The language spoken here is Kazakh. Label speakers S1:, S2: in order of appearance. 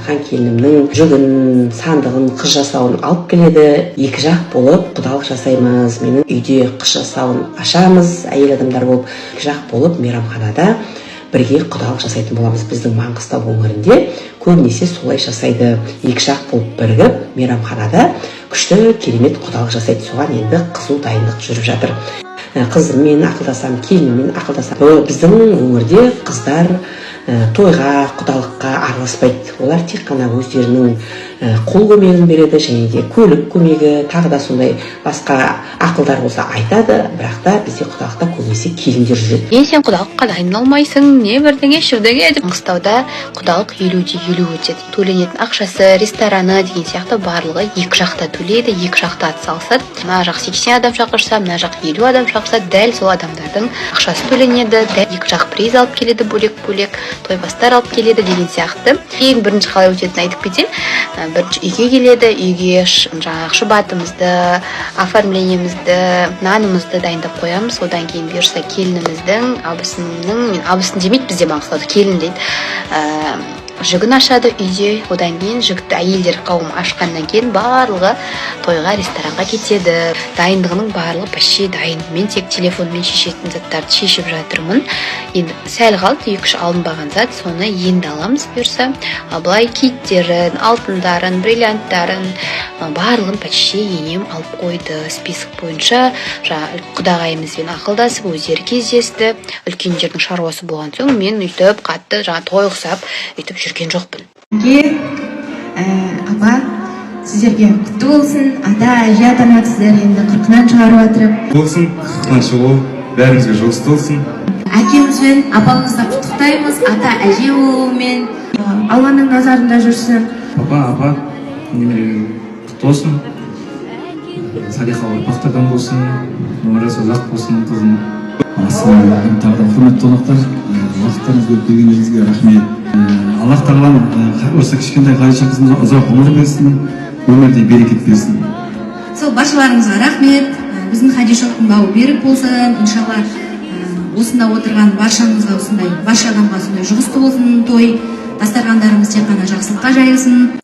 S1: хан келінімнің жүгін, сандығын, қыз жасауын алып келеді. Екі жақ болып құдалық жасаймыз. Менің үйде қыз жасауын ашамыз. Әйел адамдар болып екі жақ болып мейрамханада бірге құдалық жасайтын боламыз. Біздің Маңғыстау өңірінде көбінесе солай жасайды. Екі жақ болып бірігіп мейрамханада күшті керемет құдалық жасайды. Соған енді қызу дайындық жүріп жатыр. Қызыммен ақылдасам, келініммен ақылдасам. Біздің өңірде қыздар тойға, құдалыққа араласпайды. Олар тек қана өздерінің қол көмегін береді, және де көлік көмегі, тағы да сондай басқа ақылдар болса айтады, бірақ та бізде құдалықта көбінесе келіндер жүреді.
S2: Сен құдалыққа дайындалмайсың, не бірдеңе шірдеңе деп. Маңғыстауда құдалық 50-50 өтеді. Төленетін ақшасы, рестораны деген сияқты барлығы екі жақта төлейді, екі жақта атсалысады. Мына жақ 80 адам шақырса, мына жақ 50 адам шақырса, дәл сол адамдардың ақшасы төленеді, дәл екі жақ приз алып келеді бөлек-бөлек, тойбастар алып келеді деген сияқты. Ең бірінші қалай өтетінін айтып кетейін. Бірінші үйге келеді, үйге жаңағы шұбатымызды, оформлениемізді, нанымызды дайындап қоямыз. Одан кейін бұйырса келініміздің, мен абысын демейді бізде Маңғыстауда, келін дейді. Жүгін ашады үйде, одан кейін жігітті әйелдер қауым ашқаннан кейін барлығы тойға, ресторанға кетеді. Дайындығының барлығы почти дайын. Мен тек телефонмен шешетін заттарды шешіп жатырмын. Енді сәл қалды, 2-3 алынбаған зат, соны енді аламыз бұйырса. Былай киіттерін, алтындарын, бриллианттарын барлығын почти енем алып қойды. Список бойынша құдағайымызбен ақылдасып, өздері кездесті. Үлкендердің шаруасы болған соң мен үйтіп қатты той ұқсап үйтіп жүрген жоқпын.
S3: Апа, сіздерге құтты болсын. Ата, әже атанасыздар, енді 40-нан шығарып жатырып.
S4: Болсын, 40-нан шығу, бәрімізге жұғысты болсын.
S3: Әкемізбен апамызды құттықтаймыз, ата, әже болуымен. Алланың назарында жүрсін.
S4: Апа, немерелерің құтты болсын. Салиха ұрпақтардан болсын, өмірі ұзақ болсын қызым.
S5: Ассалаумағалейкум, тағы да құрметті қонақтар, уақыттарыңызды бөліп келгеніңізге рахмет. Аллах тағала осы кішкентай Ғайша қызымызға ұзақ ғұмыр берсін, өмірде берекет берсін.
S3: Сол баршаларыңызға рахмет. Біздің Хадишоқтың бауы берік болсын. Иншалла осында отырған баршамызға осындай, барша адамға осындай жұғысты болсын той. Дастархандарымыз тек қана жақсылыққа жайылсын.